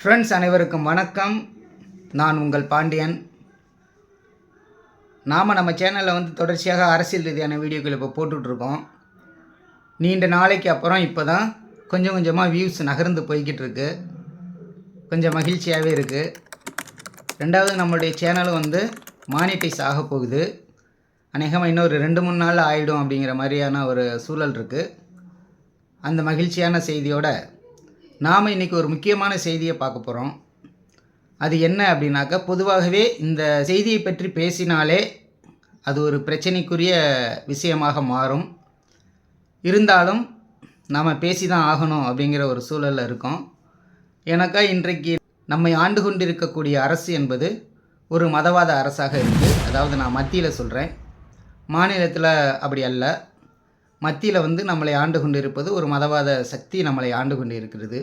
Friends அனைவருக்கும் வணக்கம். நான் உங்கள் பாண்டியன். நம்ம சேனலில் தொடர்ச்சியாக அரசியல் ரீதியான வீடியோக்கள் இப்போ போட்டுட்ருக்கோம். நீண்ட நாளைக்கு அப்புறம் இப்போ தான் கொஞ்சம் கொஞ்சமாக வியூஸ் நகர்ந்து போய்கிட்டு இருக்கு. கொஞ்சம் மகிழ்ச்சியாகவே இருக்குது. ரெண்டாவது, நம்மளுடைய சேனலும் மானிட்டைஸ் ஆக போகுது. அநேகமாக இன்னொரு 2-3 நாள் ஆகிடும் அப்படிங்கிற மாதிரியான ஒரு சூழல் இருக்குது. அந்த மகிழ்ச்சியான செய்தியோட நாம் இன்றைக்கி ஒரு முக்கியமான செய்தியை பார்க்க போகிறோம். அது என்ன அப்படின்னாக்கா, பொதுவாகவே இந்த செய்தியை பற்றி பேசினாலே அது ஒரு பிரச்சனைக்குரிய விஷயமாக மாறும். இருந்தாலும் நாம் பேசி தான் ஆகணும் அப்படிங்கிற ஒரு சூழலில் இருக்கோம். ஏன்னாக்கா இன்றைக்கு நம்மை ஆண்டு கொண்டிருக்கக்கூடிய அரசு என்பது ஒரு மதவாத அரசாக இருக்குது. அதாவது நான் மத்தியில் சொல்கிறேன், மாநிலத்தில் அப்படி அல்ல. மத்தியில் நம்மளை ஆண்டு கொண்டு இருப்பது ஒரு மதவாத சக்தி நம்மளை ஆண்டு கொண்டு இருக்கிறது.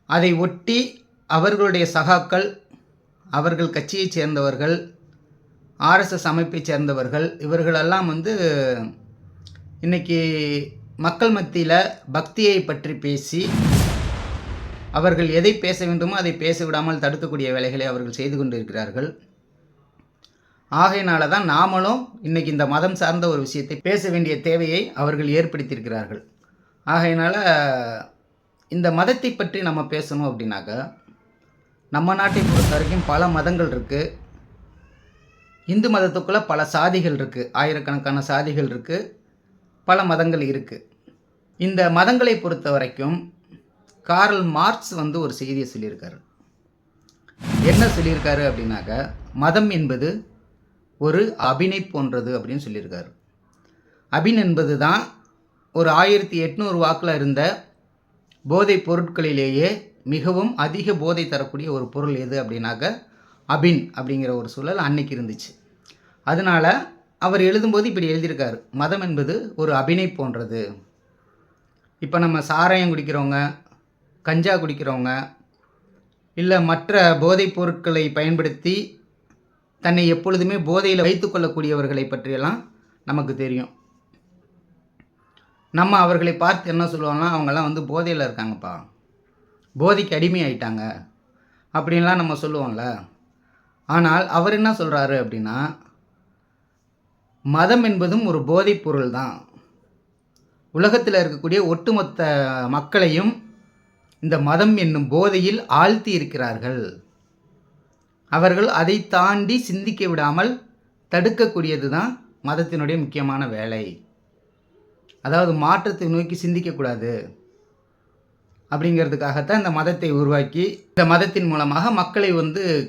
அதை ஒட்டி அவர்களுடைய சகாக்கள், அவர்கள் கட்சியைச் சேர்ந்தவர்கள், ஆர்எஸ்எஸ் அமைப்பைச் சேர்ந்தவர்கள், இவர்களெல்லாம் இன்றைக்கி மக்கள் மத்தியில் பக்தியை பற்றி பேசி அவர்கள் எதை பேச வேண்டுமோ அதை பேச விடாமல் தடுக்கக்கூடிய வேலைகளை அவர்கள் செய்து கொண்டு இருக்கிறார்கள். ஆகையினால தான் நாமளும் இன்றைக்கி இந்த மதம் சார்ந்த ஒரு விஷயத்தை பேச வேண்டிய தேவையை அவர்கள் ஏற்படுத்தியிருக்கிறார்கள். ஆகையினால் இந்த மதத்தை பற்றி நம்ம பேசணும் அப்படின்னாக்கா, நம்ம நாட்டை பொறுத்த வரைக்கும் பல மதங்கள் இருக்குது. இந்து மதத்துக்குள்ளே பல சாதிகள் இருக்குது, ஆயிரக்கணக்கான சாதிகள் இருக்குது, பல மதங்கள் இருக்குது. இந்த மதங்களை பொறுத்த வரைக்கும் கார்ல் மார்க்ஸ் ஒரு செய்தியை சொல்லியிருக்காரு. என்ன சொல்லியிருக்காரு அப்படின்னாக்கா, மதம் என்பது ஒரு அபினை போன்றது அப்படின்னு சொல்லியிருக்காரு. அபின் என்பது தான் ஒரு 1800 வாக்கில் இருந்த போதைப் பொருட்களிலேயே மிகவும் அதிக போதை தரக்கூடிய ஒரு பொருள் எது அப்படின்னாக்க அபின் அப்படிங்கிற ஒரு சூழல் அன்னைக்கு இருந்துச்சு. அதனால் அவர் எழுதும்போது இப்படி எழுதியிருக்காரு, மதம் என்பது ஒரு அபினை போன்றது. இப்போ நம்ம சாராயம் குடிக்கிறவங்க, கஞ்சா குடிக்கிறவங்க, இல்லை மற்ற போதைப் பொருட்களை பயன்படுத்தி தன்னை எப்பொழுதுமே போதையில் வைத்து கொள்ளக்கூடியவர்களை பற்றியெல்லாம் நமக்கு தெரியும். நம்ம அவர்களை பார்த்து என்ன சொல்லுவோம்னா, அவங்கெல்லாம் போதையில் இருக்காங்கப்பா, போதைக்கு அடிமை ஆயிட்டாங்க அப்படின்லாம் நம்ம சொல்லுவோம்ல. ஆனால் அவர் என்ன சொல்கிறாரு அப்படின்னா, மதம் என்பதும் ஒரு போதைப் பொருள் தான். உலகத்தில் இருக்கக்கூடிய ஒட்டுமொத்த மக்களையும் இந்த மதம் என்னும் போதையில் ஆழ்த்தி இருக்கிறார்கள். அவர்கள் அதை தாண்டி சிந்திக்க விடாமல் தடுக்கக்கூடியது தான் மதத்தினுடைய முக்கியமான வேலை. அதாவது மாற்றத்தை நோக்கி சிந்திக்கக்கூடாது அப்படிங்கிறதுக்காகத்தான் இந்த மதத்தை உருவாக்கி இந்த மதத்தின் மூலமாக மக்களை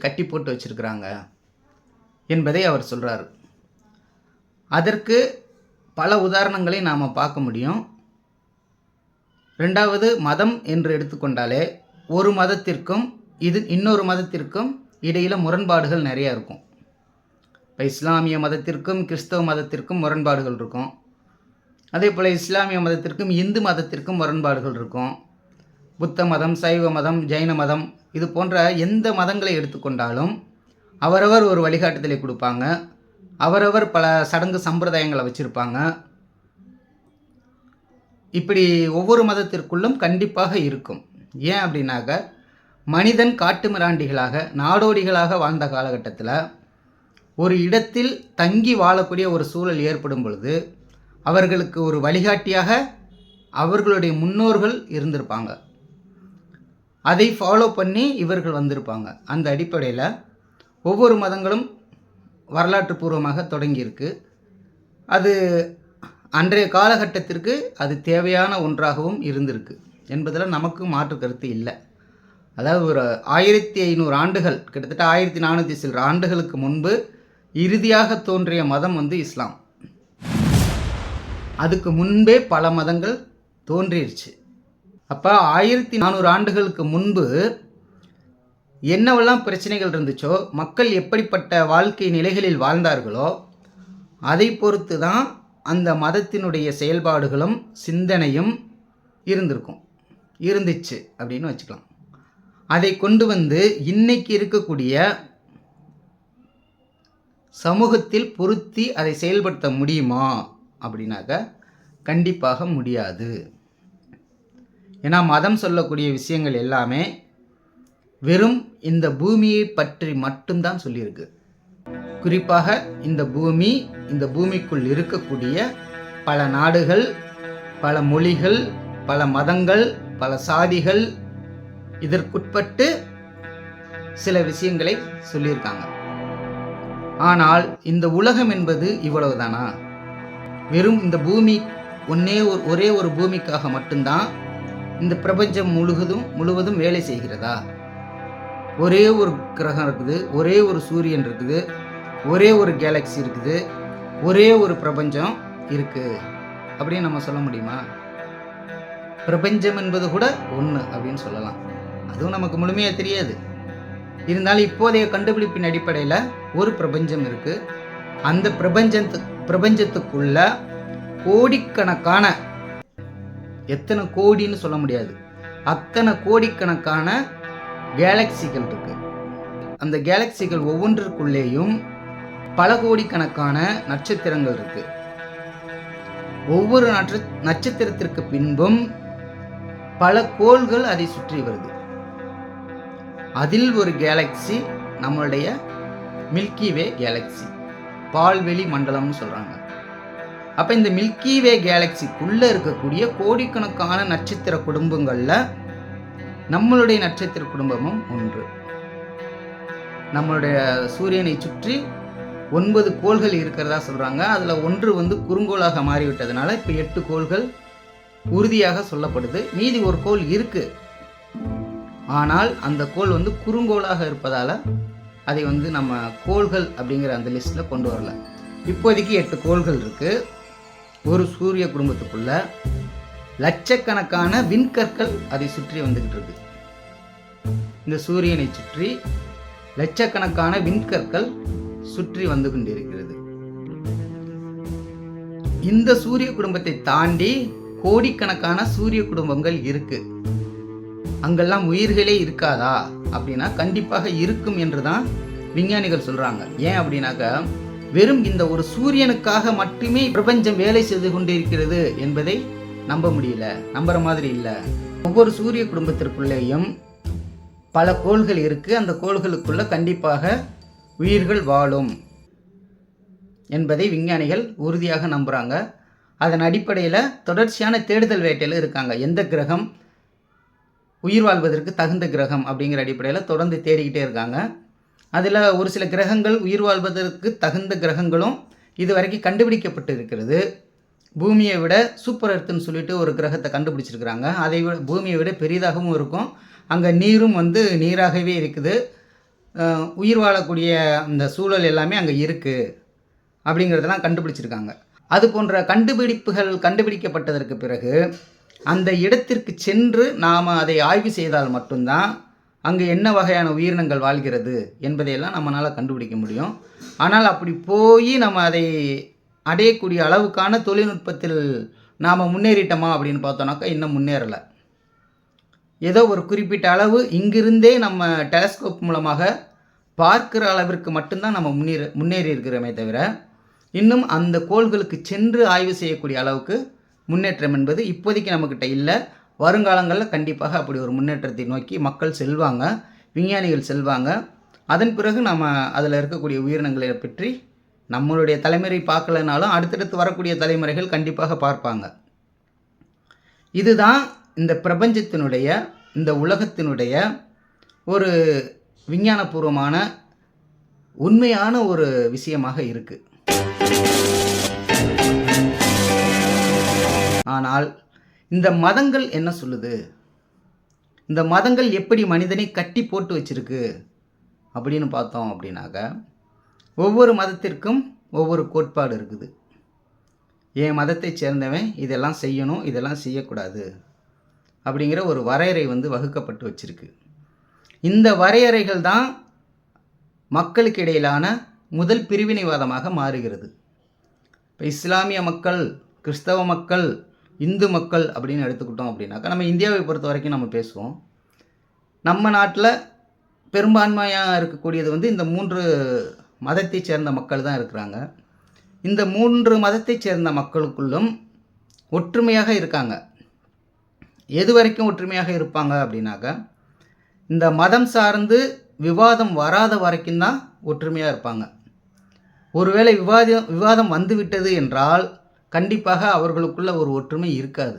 கட்டி போட்டு வச்சுருக்கிறாங்க என்பதை அவர் சொல்கிறார். அதற்கு பல உதாரணங்களை நாம் பார்க்க முடியும். ரெண்டாவது, மதம் என்று எடுத்துக்கொண்டாலே ஒரு மதத்திற்கும் இன்னொரு மதத்திற்கும் இடையில் முரண்பாடுகள் நிறையா இருக்கும். இப்போ இஸ்லாமிய மதத்திற்கும் கிறிஸ்தவ மதத்திற்கும் முரண்பாடுகள் இருக்கும். அதே போல் இஸ்லாமிய மதத்திற்கும் இந்து மதத்திற்கும் முரண்பாடுகள் இருக்கும். புத்த மதம், சைவ மதம், ஜைன மதம், இது போன்ற எந்த மதங்களை எடுத்துக்கொண்டாலும் அவரவர் ஒரு வழிகாட்டுதலை கொடுப்பாங்க. அவரவர் பல சடங்கு சம்பிரதாயங்களை வச்சுருப்பாங்க. இப்படி ஒவ்வொரு மதத்திற்குள்ளும் கண்டிப்பாக இருக்கும். ஏன் அப்படின்னாக்க, மனிதன் காட்டுமிராண்டிகளாக நாடோடிகளாக வாழ்ந்த காலகட்டத்தில் ஒரு இடத்தில் தங்கி வாழக்கூடிய ஒரு சூழல் ஏற்படும் பொழுது அவர்களுக்கு ஒரு வழிகாட்டியாக அவர்களுடைய முன்னோர்கள் இருந்திருப்பாங்க. அதை ஃபாலோ பண்ணி இவர்கள் வந்திருப்பாங்க. அந்த அடிப்படையில் ஒவ்வொரு மதங்களும் வரலாற்று பூர்வமாக தொடங்கியிருக்கு. அது அன்றைய காலகட்டத்திற்கு அது தேவையான ஒன்றாகவும் இருந்திருக்கு என்பதில் நமக்கு மாற்று கருத்து இல்லை. அதாவது ஒரு 1500 ஆண்டுகள், கிட்டத்தட்ட 1400 சில ஆண்டுகளுக்கு முன்பு இறுதியாக தோன்றிய மதம் இஸ்லாம். அதுக்கு முன்பே பல மதங்கள் தோன்றிடுச்சு. அப்போ 1400 ஆண்டுகளுக்கு முன்பு என்னவெல்லாம் பிரச்சனைகள் இருந்துச்சோ, மக்கள் எப்படிப்பட்ட வாழ்க்கை நிலைகளில் வாழ்ந்தார்களோ அதை பொறுத்து தான் அந்த மதத்தினுடைய செயல்பாடுகளும் சிந்தனையும் இருந்துச்சு அப்படின்னு வச்சுக்கலாம். அதை கொண்டு இன்னைக்கு இருக்கக்கூடிய சமூகத்தில் பொருத்தி அதை செயல்படுத்த முடியுமா அப்படின்னாக்க கண்டிப்பாக முடியாது. ஏன்னா மதம் சொல்லக்கூடிய விஷயங்கள் எல்லாமே வெறும் இந்த பூமியை பற்றி மட்டும்தான் சொல்லியிருக்கு. குறிப்பாக இந்த பூமி, இந்த பூமிக்குள் இருக்கக்கூடிய பல நாடுகள், பல மொழிகள், பல மதங்கள், பல சாதிகள், இதற்குட்பட்டு சில விஷயங்களை சொல்லியிருக்காங்க. ஆனால் இந்த உலகம் என்பது இவ்வளவுதானா? வெறும் இந்த பூமி ஒரே ஒரு பூமிக்காக மட்டும்தான் இந்த பிரபஞ்சம் முழுவதும் வேலை செய்கிறதா? ஒரே ஒரு கிரகம் இருக்குது, ஒரே ஒரு சூரியன் இருக்குது, ஒரே ஒரு கேலக்சி இருக்குது, ஒரே ஒரு பிரபஞ்சம் இருக்குது அப்படின்னு நம்ம சொல்ல முடியுமா? பிரபஞ்சம் என்பது கூட ஒன்று அப்படின்னு சொல்லலாம். அதுவும் நமக்கு முழுமையாக தெரியாது. இருந்தாலும் இப்போதைய கண்டுபிடிப்பின் அடிப்படையில் ஒரு பிரபஞ்சம் இருக்குது. அந்த பிரபஞ்சத்துக்குள்ள கோடிக்கணக்கான, எத்தனை கோடின்னு சொல்ல முடியாது, அத்தனை கோடிக்கணக்கான கேலக்சிகள் இருக்கு. அந்த கேலக்சிகள் ஒவ்வொன்றிற்குள்ளேயும் பல கோடிக்கணக்கான நட்சத்திரங்கள் இருக்கு. ஒவ்வொரு நட்சத்திரத்திற்கு பின்பும் பல கோள்கள் அதை சுற்றி வருது. அதில் ஒரு கேலக்சி நம்மளுடைய மில்கி வே கேலக்சி, பால்வெளி மண்டலம்னு சொல்றாங்க. அப்ப இந்த மில்கி வே கேலக்சிக்குள்ள இருக்கக்கூடிய கோடிக்கணக்கான நட்சத்திர குடும்பங்கள்ல நம்மளுடைய நட்சத்திர குடும்பமும் ஒன்று. நம்மளுடைய சூரியனை சுற்றி 9 கோள்கள் இருக்கிறதா சொல்றாங்க. அதுல ஒன்று குறுங்கோளாக மாறிவிட்டதுனால இப்ப 8 கோள்கள் உறுதியாக சொல்லப்படுது. மீதி ஒரு கோள் இருக்கு. ஆனால் அந்த கோள் குறுங்கோளாக இருப்பதால அதை நம்ம கோள்கள் அப்படிங்கிற அந்த லிஸ்ட்ல கொண்டு வரல. இப்போதைக்கு 8 கோள்கள் இருக்கு. ஒரு சூரிய குடும்பத்துக்குள்ள லட்சக்கணக்கான விண்கற்கள் அதை சுற்றி வந்துகிட்டு இருக்கு. இந்த சூரியனை சுற்றி லட்சக்கணக்கான விண்கற்கள் சுற்றி வந்து கொண்டிருக்கிறது. இந்த சூரிய குடும்பத்தை தாண்டி கோடிக்கணக்கான சூரிய குடும்பங்கள் இருக்கு. அங்கெல்லாம் உயிர்களே இருக்காதா அப்படின்னா கண்டிப்பாக இருக்கும் என்றுதான் விஞ்ஞானிகள் சொல்றாங்க. ஏன் அப்படின்னாக்க வெறும் இந்த ஒரு சூரியனுக்காக மட்டுமே பிரபஞ்சம் வேலை செய்து கொண்டிருக்கிறது என்பதை நம்ப முடியல, நம்புற மாதிரி இல்லை. ஒவ்வொரு சூரிய குடும்பத்திற்குள்ளேயும் பல கோள்கள் இருக்கு. அந்த கோள்களுக்குள்ள கண்டிப்பாக உயிர்கள் வாழும் என்பதை விஞ்ஞானிகள் உறுதியாக நம்புறாங்க. அதன் அடிப்படையில் தொடர்ச்சியான தேடுதல் வேட்டையில் இருக்காங்க. எந்த கிரகம் உயிர் வாழ்வதற்கு தகுந்த கிரகம் அப்படிங்கிற அடிப்படையில் தொடர்ந்து தேடிக்கிட்டே இருக்காங்க. அதில் ஒரு சில கிரகங்கள் உயிர் வாழ்வதற்கு தகுந்த கிரகங்களும் இது வரைக்கும் கண்டுபிடிக்கப்பட்டு இருக்கிறது. பூமியை விட சூப்பர் எர்த்துன்னு சொல்லிட்டு ஒரு கிரகத்தை கண்டுபிடிச்சிருக்கிறாங்க. அதை விட பூமியை விட பெரிதாகவும் இருக்கும். அங்கே நீரும் நீராகவே இருக்குது. உயிர் வாழக்கூடிய அந்த சூழல் எல்லாமே அங்கே இருக்குது அப்படிங்கிறதெல்லாம் கண்டுபிடிச்சிருக்காங்க. அது போன்ற கண்டுபிடிக்கப்பட்டதற்கு பிறகு அந்த இடத்திற்கு சென்று நாம் அதை ஆய்வு செய்தால் மட்டும்தான் அங்கே என்ன வகையான உயிரினங்கள் வாழ்கிறது என்பதையெல்லாம் நம்மளால் கண்டுபிடிக்க முடியும். ஆனால் அப்படி போய் நம்ம அதை அடையக்கூடிய அளவுக்கான தொழில்நுட்பத்தில் நாம் முன்னேறிட்டோமா அப்படின்னு பார்த்தோன்னாக்கா இன்னும் முன்னேறலை. ஏதோ ஒரு குறிப்பிட்ட அளவு இங்கிருந்தே நம்ம டெலஸ்கோப் மூலமாக பார்க்கிற அளவிற்கு மட்டும்தான் நம்ம முன்னேறி இருக்கிறோமே தவிர இன்னும் அந்த கோள்களுக்கு சென்று ஆய்வு செய்யக்கூடிய அளவுக்கு முன்னேற்றம் என்பது இப்போதைக்கு நம்மக்கிட்ட இல்லை. வருங்காலங்களில் கண்டிப்பாக அப்படி ஒரு முன்னேற்றத்தை நோக்கி மக்கள் செல்வாங்க, விஞ்ஞானிகள் செல்வாங்க. அதன் பிறகு நம்ம அதில் இருக்கக்கூடிய உயிரினங்களை பற்றி நம்மளுடைய தலைமுறை பார்க்கலனாலும் அடுத்தடுத்து வரக்கூடிய தலைமுறைகள் கண்டிப்பாக பார்ப்பாங்க. இதுதான் இந்த பிரபஞ்சத்தினுடைய, இந்த உலகத்தினுடைய ஒரு விஞ்ஞானபூர்வமான உண்மையான ஒரு விஷயமாக இருக்குது. ஆனால் இந்த மதங்கள் என்ன சொல்லுது? இந்த மதங்கள் எப்படி மனிதனை கட்டி போட்டு வச்சிருக்கு அப்படின்னு பார்த்தோம் அப்படின்னாக்க ஒவ்வொரு மதத்திற்கும் ஒவ்வொரு கோட்பாடு இருக்குது. என் மதத்தை சேர்ந்தவன் இதெல்லாம் செய்யணும், இதெல்லாம் செய்யக்கூடாது அப்படிங்கிற ஒரு வரையறை வகுக்கப்பட்டு வச்சிருக்கு. இந்த வரையறைகள் தான் மக்களுக்கு இடையிலான முதல் பிரிவினைவாதமாக மாறுகிறது. இப்போ இஸ்லாமிய மக்கள், கிறிஸ்தவ மக்கள், இந்து மக்கள் அப்படின்னு எடுத்துக்கிட்டோம் அப்படின்னாக்கா நம்ம இந்தியாவை பொறுத்த வரைக்கும் நம்ம பேசுவோம். நம்ம நாட்டில் பெரும்பான்மையாக இருக்கக்கூடியது இந்த 3 மதத்தை சேர்ந்த மக்கள் தான் இருக்கிறாங்க. இந்த 3 மதத்தை சேர்ந்த மக்களுக்குள்ளும் ஒற்றுமையாக இருக்காங்க. எது வரைக்கும் ஒற்றுமையாக இருப்பாங்க அப்படின்னாக்கா இந்த மதம் சார்ந்து விவாதம் வராத வரைக்கும் தான் ஒற்றுமையாக இருப்பாங்க. ஒருவேளை விவாதம் வந்துவிட்டது என்றால் கண்டிப்பாக அவர்களுக்குள்ள ஒரு ஒற்றுமை இருக்காது.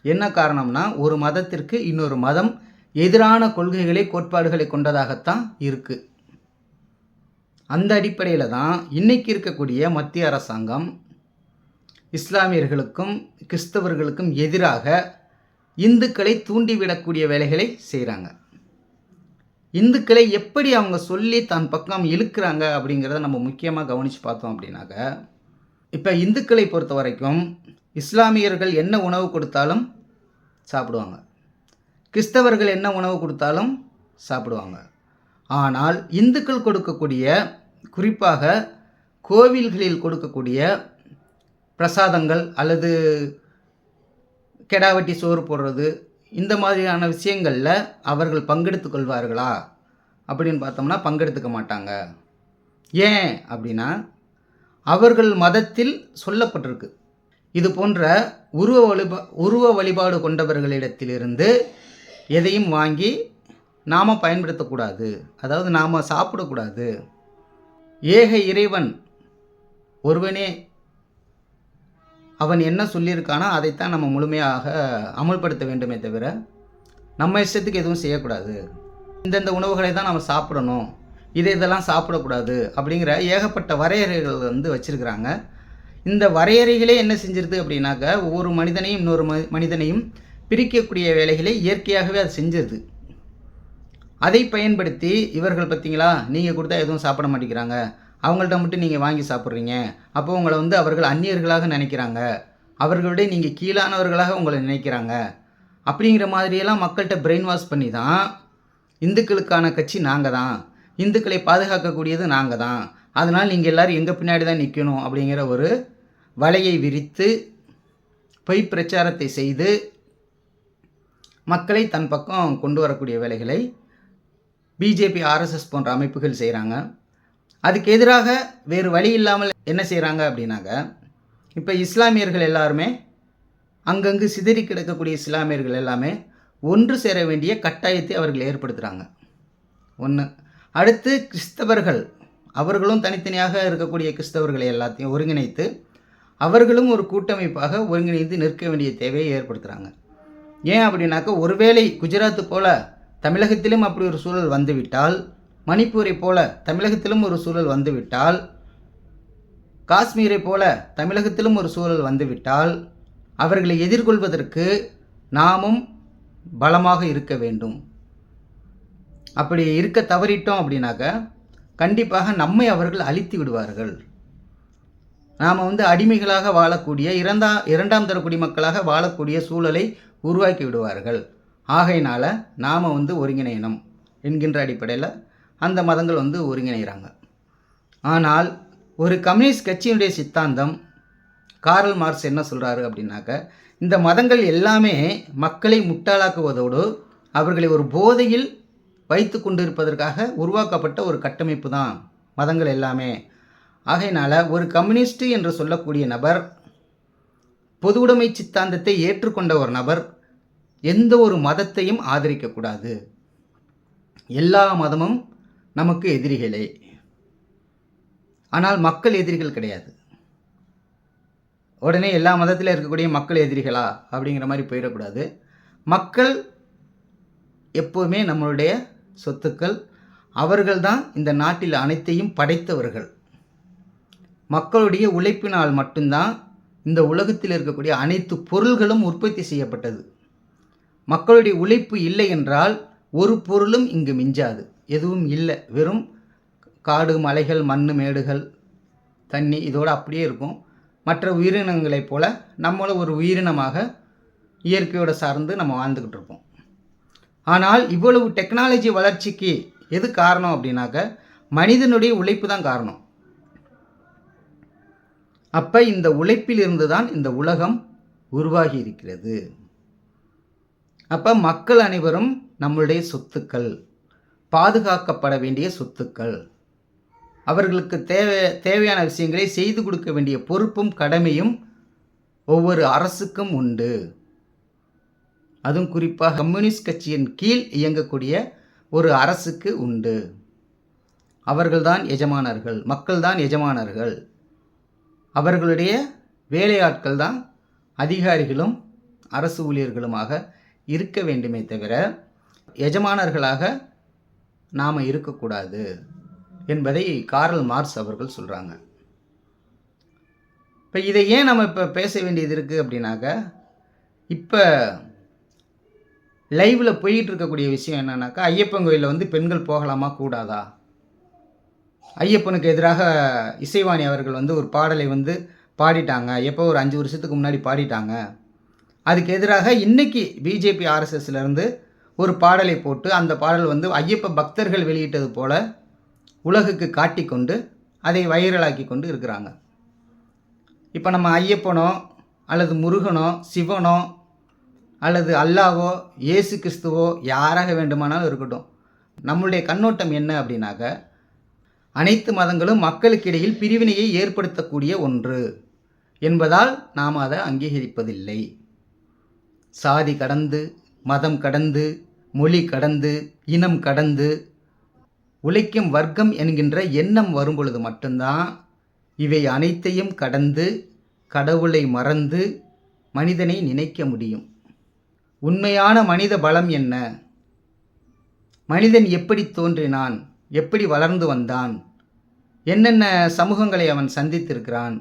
என்ன காரணம்னா, ஒரு மதத்திற்கு இன்னொரு மதம் எதிரான கொள்கைகளை கோட்பாடுகளை கொண்டதாகத்தான் இருக்குது. அந்த அடிப்படையில் தான் இன்றைக்கி இருக்கக்கூடிய மத்திய அரசாங்கம் இஸ்லாமியர்களுக்கும் கிறிஸ்தவர்களுக்கும் எதிராக இந்துக்களை தூண்டிவிடக்கூடிய வேலைகளை செய்கிறாங்க. இந்துக்களை எப்படி அவங்க சொல்லி தன் பக்கம் இழுக்கிறாங்க அப்படிங்கிறத நம்ம முக்கியமாக கவனித்து பார்த்தோம் அப்படின்னாக்க, இப்போ இந்துக்களை பொறுத்த வரைக்கும் இஸ்லாமியர்கள் என்ன உணவு கொடுத்தாலும் சாப்பிடுவாங்க, கிறிஸ்தவர்கள் என்ன உணவு கொடுத்தாலும் சாப்பிடுவாங்க. ஆனால் இந்துக்கள் கொடுக்கக்கூடிய, குறிப்பாக கோவில்களில் கொடுக்கக்கூடிய பிரசாதங்கள் அல்லது கெடாவட்டி சோறு போடுறது, இந்த மாதிரியான விஷயங்களில் அவர்கள் பங்கெடுத்து கொள்வார்களா அப்படின்னு பார்த்தோம்னா பங்கெடுத்துக்க மாட்டாங்க. ஏன் அப்படின்னா, அவர்கள் மதத்தில் சொல்லப்பட்டிருக்கு, இது போன்ற உருவ வழிபாடு கொண்டவர்களிடத்திலிருந்து எதையும் வாங்கி நாம் பயன்படுத்தக்கூடாது, அதாவது நாம் சாப்பிடக்கூடாது. ஏக இறைவன் ஒருவனே, அவன் என்ன சொல்லியிருக்கானோ அதைத்தான் நம்ம முழுமையாக அமல்படுத்த வேண்டுமே தவிர நம்ம இஷ்டத்துக்கு எதுவும் செய்யக்கூடாது. இந்தந்த உணவுகளை தான் நம்ம சாப்பிடணும், இதெல்லாம் சாப்பிடக்கூடாது அப்படிங்கிற ஏகப்பட்ட வரையறைகள் வச்சுருக்கிறாங்க. இந்த வரையறைகளே என்ன செஞ்சிருது அப்படின்னாக்க, ஒவ்வொரு மனிதனையும் இன்னொரு மனிதனையும் பிரிக்கக்கூடிய வேலைகளை இயற்கையாகவே அது செஞ்சிருது. அதை பயன்படுத்தி இவர்கள் பார்த்தீங்களா, நீங்கள் கொடுத்தா எதுவும் சாப்பிட மாட்டேங்கிறாங்க, அவங்கள்ட்ட மட்டும் நீங்கள் வாங்கி சாப்பிட்றீங்க, அப்போ உங்களை அவர்கள் அந்நியர்களாக நினைக்கிறாங்க, அவர்களுடைய நீங்கள் கீழானவர்களாக உங்களை நினைக்கிறாங்க அப்படிங்கிற மாதிரியெல்லாம் மக்கள்கிட்ட பிரெயின் வாஷ் பண்ணி தான் இந்துக்களுக்கான கட்சி நாங்கள் தான், இந்துக்களை பாதுகாக்கக்கூடியது நாங்கள் தான், அதனால் நீங்கள் எல்லோரும் எங்கள் பின்னாடி தான் நிற்கணும் அப்படிங்கிற ஒரு வலையை விரித்து பொய் பிரச்சாரத்தை செய்து மக்களை தன் பக்கம் கொண்டு வரக்கூடிய வேலைகளை பிஜேபி, ஆர்எஸ்எஸ் போன்ற அமைப்புகள் செய்கிறாங்க. அதுக்கு எதிராக வேறு வழி இல்லாமல் என்ன செய்கிறாங்க அப்படின்னாக்க, இப்போ இஸ்லாமியர்கள் எல்லாருமே அங்கங்கு சிதறி கிடக்கக்கூடிய இஸ்லாமியர்கள் எல்லாமே ஒன்று சேர வேண்டிய கட்டாயத்தை அவர்கள் ஏற்படுத்துகிறாங்க. ஒன்று. அடுத்து கிறிஸ்தவர்கள், அவர்களும் தனித்தனியாக இருக்கக்கூடிய கிறிஸ்தவர்களை எல்லாத்தையும் ஒருங்கிணைத்து அவர்களும் ஒரு கூட்டமைப்பாக ஒருங்கிணைந்து நிற்க வேண்டிய தேவையை ஏற்படுத்துகிறாங்க. ஏன் அப்படின்னாக்க, ஒருவேளை குஜராத்து போல் தமிழகத்திலும் அப்படி ஒரு சூழல் வந்துவிட்டால், மணிப்பூரை போல தமிழகத்திலும் ஒரு சூழல் வந்துவிட்டால், காஷ்மீரை போல தமிழகத்திலும் ஒரு சூழல் வந்துவிட்டால், அவர்களை எதிர்கொள்வதற்கு நாமும் பலமாக இருக்க வேண்டும். அப்படி இருக்க தவறிட்டோம் அப்படின்னாக்க கண்டிப்பாக நம்மை அவர்கள் அழித்து விடுவார்கள். நாம் அடிமைகளாக வாழக்கூடிய, இரண்டாம் தர குடிமக்களாக வாழக்கூடிய சூழலை உருவாக்கி விடுவார்கள். ஆகையினால் நாம் ஒருங்கிணையணும் என்கின்ற அடிப்படையில் அந்த மதங்கள் ஒருங்கிணைகிறாங்க. ஆனால் ஒரு கம்யூனிஸ்ட் கட்சியினுடைய சித்தாந்தம், காரல் மார்க்ஸ் என்ன சொல்கிறாரு அப்படின்னாக்க, இந்த மதங்கள் எல்லாமே மக்களை முட்டாளாக்குவதோடு அவர்களை ஒரு போதையில் வைத்து கொண்டிருப்பதற்காக உருவாக்கப்பட்ட ஒரு கட்டமைப்பு தான் மதங்கள் எல்லாமே. ஆகையினால் ஒரு கம்யூனிஸ்ட் என்று சொல்லக்கூடிய நபர், பொது உடைமை சித்தாந்தத்தை ஏற்றுக்கொண்ட ஒரு நபர் எந்த ஒரு மதத்தையும் ஆதரிக்கக்கூடாது. எல்லா மதமும் நமக்கு எதிரிகளே, ஆனால் மக்கள் எதிரிகள் கிடையாது. உடனே எல்லா மதத்தில் இருக்கக்கூடிய மக்கள் எதிரிகளா அப்படிங்கிற மாதிரி போயிடக்கூடாது. மக்கள் எப்போவுமே நம்மளுடைய சொத்துக்கள், அவர்கள்தான் இந்த நாட்டில் அனைத்தையும் படைத்தவர்கள். மக்களுடைய உழைப்பினால் மட்டும்தான் இந்த உலகத்தில் இருக்கக்கூடிய அனைத்து பொருள்களும் உற்பத்தி செய்யப்பட்டது. மக்களுடைய உழைப்பு இல்லை என்றால் ஒரு பொருளும் இங்கு மிஞ்சாது, எதுவும் இல்லை. வெறும் காடு, மலைகள், மண், மேடுகள், தண்ணி இதோடு அப்படியே இருக்கும். மற்ற உயிரினங்களைப் போல நம்மளும் ஒரு உயிரினமாக இயற்கையோடு சார்ந்து நம்ம வாழ்ந்துக்கிட்டு இருப்போம். ஆனால் இவ்வளவு டெக்னாலஜி வளர்ச்சிக்கு எது காரணம் அப்படின்னாக்க, மனிதனுடைய உழைப்பு தான் காரணம். அப்போ இந்த உழைப்பிலிருந்து தான் இந்த உலகம் உருவாகி இருக்கிறது. அப்போ மக்கள் அனைவரும் நம்மளுடைய சொத்துக்கள், பாதுகாக்கப்பட வேண்டிய சொத்துக்கள். அவர்களுக்கு தேவையான விஷயங்களை செய்து கொடுக்க வேண்டிய பொறுப்பும் கடமையும் ஒவ்வொரு அரசுக்கும் உண்டு. அதுவும் குறிப்பாக கம்யூனிஸ்ட் கட்சியின் கீழ் இயங்கக்கூடிய ஒரு அரசுக்கு உண்டு. அவர்கள்தான் எஜமானர்கள், மக்கள்தான் எஜமானர்கள். அவர்களுடைய வேலையாட்கள் தான் அதிகாரிகளும் அரசு ஊழியர்களுமாக இருக்க வேண்டுமே தவிர எஜமானர்களாக நாம் இருக்கக்கூடாது என்பதை கார்ல் மார்க்ஸ் அவர்கள் சொல்கிறாங்க. இப்போ இதை ஏன் நம்ம இப்போ பேச வேண்டியது இருக்குது அப்படின்னாக்க, இப்போ லைவில் போயிட்டு இருக்கக்கூடிய விஷயம் என்னன்னாக்கா, ஐயப்பன் கோயிலில் பெண்கள் போகலாமா கூடாதா? ஐயப்பனுக்கு எதிராக இசைவாணி அவர்கள் ஒரு பாடலை பாடிட்டாங்க. எப்போ ஒரு 5 வருஷத்துக்கு முன்னாடி பாடிட்டாங்க. அதுக்கு எதிராக இன்றைக்கி பிஜேபி ஆர்எஸ்எஸ்லேருந்து ஒரு பாடலை போட்டு அந்த பாடல் ஐயப்ப பக்தர்கள் வெளியிட்டது போல உலகுக்கு காட்டிக்கொண்டு அதை வைரலாக்கி கொண்டு இருக்கிறாங்க. இப்போ நம்ம ஐயப்பனோ அல்லது முருகனோ சிவனோ அல்லது அல்லாவோ இயேசு கிறிஸ்துவோ யாராக வேண்டுமானாலும் இருக்கட்டும், நம்மளுடைய கண்ணோட்டம் என்ன அப்படின்னாக்க, அனைத்து மதங்களும் மக்களுக்கு இடையில் பிரிவினையை ஏற்படுத்தக்கூடிய ஒன்று என்பதால் நாம் அதை அங்கீகரிப்பதில்லை. சாதி கடந்து, மதம் கடந்து, மொழி கடந்து, இனம் கடந்து உழைக்கும் வர்க்கம் என்கின்ற எண்ணம் வரும் பொழுது மட்டும்தான் இவை அனைத்தையும் கடந்து கடவுளை மறந்து மனிதனை நினைக்க முடியும். உண்மையான மனித பலம் என்ன? மனிதன் எப்படி தோன்றினான்? எப்படி வளர்ந்து வந்தான்? என்னென்ன சமூகங்களை அவன் சந்தித்திருக்கிறான்?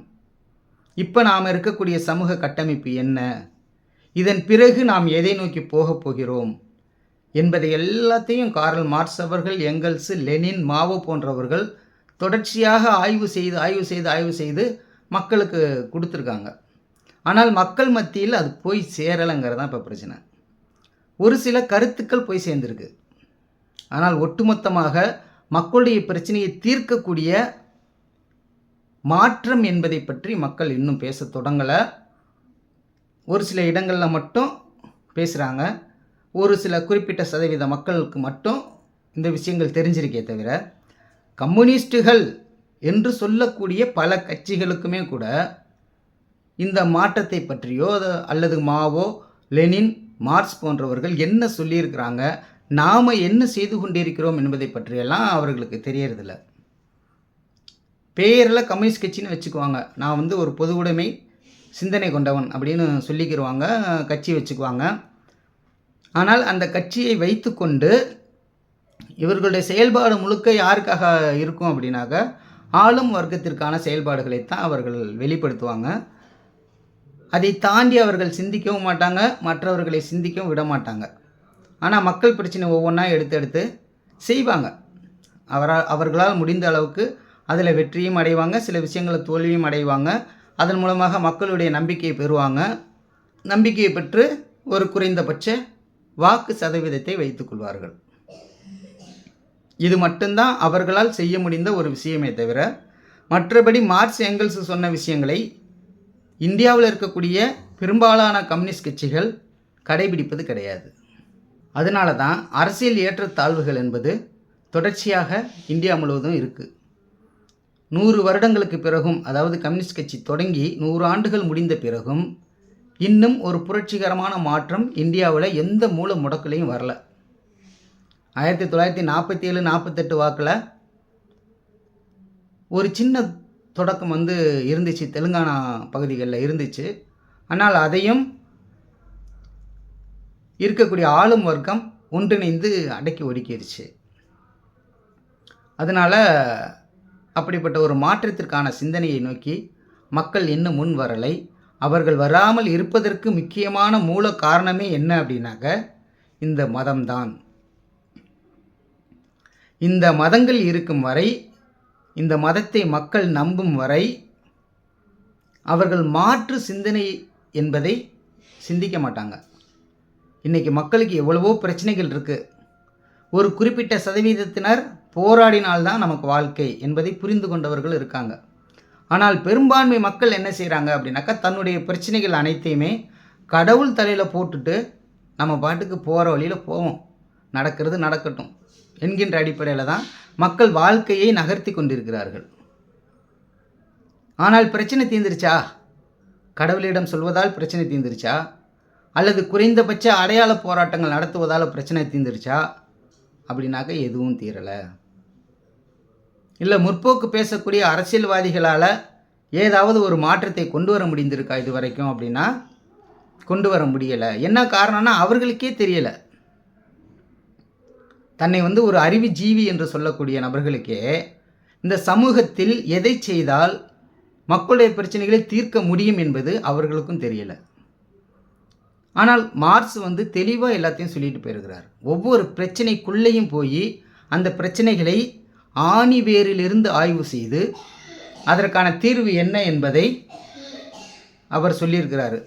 இப்போ நாம் இருக்கக்கூடிய சமூக கட்டமைப்பு என்ன? இதன் பிறகு நாம் எதை நோக்கி போகப் போகிறோம் என்பதை எல்லாத்தையும் கார்ல் மார்க்ஸ் அவர்கள், எங்கெல்ஸ், லெனின், மாவோ போன்றவர்கள் தொடர்ச்சியாக ஆய்வு செய்து மக்களுக்கு கொடுத்துருக்காங்க. ஆனால் மக்கள் மத்தியில் அது போய் சேரலைங்கிறது தான் இப்போ பிரச்சனை. ஒரு சில கருத்துக்கள் போய் சேர்ந்துருக்கு. ஆனால் ஒட்டுமொத்தமாக மக்களுடைய பிரச்சனையை தீர்க்கக்கூடிய மாற்றம் என்பதை பற்றி மக்கள் இன்னும் பேச தொடங்கலை. ஒரு சில இடங்களில் மட்டும் பேசுகிறாங்க. ஒரு சில குறிப்பிட்ட சதவீத மக்களுக்கு மட்டும் இந்த விஷயங்கள் தெரிஞ்சிருக்கே தவிர, கம்யூனிஸ்டுகள் என்று சொல்லக்கூடிய பல கட்சிகளுக்குமே கூட இந்த மாற்றத்தை பற்றியோ அல்லது மாவோ, லெனின், மார்க்ஸ் போன்றவர்கள் என்ன சொல்லியிருக்கிறாங்க, நாம் என்ன செய்து கொண்டிருக்கிறோம் என்பதை பற்றியெல்லாம் அவர்களுக்கு தெரியறதில்ல. பேரில் கம்யூனிஸ்ட் கட்சின்னு வச்சுக்குவாங்க. நான் ஒரு பொது உடைமை சிந்தனை கொண்டவன் அப்படின்னு சொல்லிக்கிடுவாங்க, கட்சி வச்சுக்குவாங்க. ஆனால் அந்த கட்சியை வைத்துக்கொண்டு இவர்களுடைய செயல்பாடு முழுக்க யாருக்காக இருக்கும் அப்படின்னாக்க, ஆளும் வர்க்கத்திற்கான செயல்பாடுகளைத்தான் அவர்கள் வெளிப்படுத்துவாங்க. அதை தாண்டி அவர்கள் சிந்திக்கவும் மாட்டாங்க, மற்றவர்களை சிந்திக்கவும் விட மாட்டாங்க. ஆனால் மக்கள் பிரச்சனை ஒவ்வொன்றா எடுத்து செய்வாங்க. அவர்களால் முடிந்த அளவுக்கு அதில் வெற்றியும் அடைவாங்க, சில விஷயங்களில் தோல்வியும் அடைவாங்க. அதன் மூலமாக மக்களுடைய நம்பிக்கையை பெறுவாங்க. நம்பிக்கையை பெற்று ஒரு குறைந்தபட்ச வாக்கு சதவீதத்தை வைத்துக்கொள்வார்கள். இது மட்டும்தான் அவர்களால் செய்ய முடிந்த ஒரு விஷயமே தவிர, மற்றபடி மார்க்ஸ், எங்கெல்ஸ் சொன்ன விஷயங்களை இந்தியாவில் இருக்கக்கூடிய பெரும்பாலான கம்யூனிஸ்ட் கட்சிகள் கடைபிடிப்பது கிடையாது. அதனால தான் அரசியல் ஏற்றத்தாழ்வுகள் என்பது தொடர்ச்சியாக இந்தியா முழுவதும் இருக்குது. 100 வருடங்களுக்கு பிறகும், அதாவது கம்யூனிஸ்ட் கட்சி தொடங்கி 100 ஆண்டுகள் முடிந்த பிறகும் இன்னும் ஒரு புரட்சிகரமான மாற்றம் இந்தியாவில் எந்த மூல முடக்கலையும் வரல. 1947-48 வாக்கில் ஒரு சின்ன தொடக்கம் இருந்துச்சு, தெலுங்கானா பகுதிகளில் இருந்துச்சு. ஆனால் அதையும் இருக்கக்கூடிய ஆளும் வர்க்கம் ஒன்றிணைந்து அடக்கி ஒடுக்கிடுச்சு. அதனால் அப்படிப்பட்ட ஒரு மாற்றத்திற்கான சிந்தனையை நோக்கி மக்கள் இன்னும் முன் வரலை. அவர்கள் வராமல் இருப்பதற்கு முக்கியமான மூல காரணமே என்ன அப்படின்னாக்க, இந்த மதம்தான். இந்த மதங்கள் இருக்கும் வரை, இந்த மதத்தை மக்கள் நம்பும் வரை அவர்கள் மாற்று சிந்தனை என்பதை சிந்திக்க மாட்டாங்க. இன்றைக்கி மக்களுக்கு எவ்வளவோ பிரச்சனைகள் இருக்குது. ஒரு குறிப்பிட்ட சதவீதத்தினர் போராடினால்தான் நமக்கு வாழ்க்கை என்பதை புரிந்து கொண்டவர்கள் இருக்காங்க. ஆனால் பெரும்பான்மை மக்கள் என்ன செய்கிறாங்க அப்படின்னாக்கா, தன்னுடைய பிரச்சனைகள் அனைத்தையுமே கடவுள் தலையில் போட்டுட்டு நம்ம பாட்டுக்கு போகிற வழியில் போவோம், நடக்கிறது நடக்கட்டும் என்கின்ற அடிப்படையில் தான் மக்கள் வாழ்க்கையை நகர்த்தி கொண்டிருக்கிறார்கள். ஆனால் பிரச்சனை தீர்ந்துருச்சா? கடவுளிடம் சொல்வதால் பிரச்சனை தீர்ந்துருச்சா? அல்லது குறைந்தபட்ச அடையாள போராட்டங்கள் நடத்துவதால் பிரச்சனை தீர்ந்துருச்சா அப்படின்னாக்க எதுவும் தீரலை. இல்லை முற்போக்கு பேசக்கூடிய அரசியல்வாதிகளால் ஏதாவது ஒரு மாற்றத்தை கொண்டு வர முடிந்திருக்கா இது வரைக்கும் அப்படின்னா கொண்டு வர முடியலை. என்ன காரணம்னா அவர்களுக்கே தெரியலை. தன்னை ஒரு அறிவு ஜீவி என்று சொல்லக்கூடிய நபர்களுக்கே இந்த சமூகத்தில் எதை செய்தால் மக்களுடைய பிரச்சனைகளை தீர்க்க முடியும் என்பது அவர்களுக்கும் தெரியலை. ஆனால் மார்க்ஸ் தெளிவாக எல்லாத்தையும் சொல்லிட்டு போயிருக்கிறார். ஒவ்வொரு பிரச்சனைக்குள்ளேயும் போய் அந்த பிரச்சனைகளை ஆணி வேரிலிருந்து ஆய்வு செய்து அதற்கான தீர்வு என்ன என்பதை அவர் சொல்லியிருக்கிறாரு.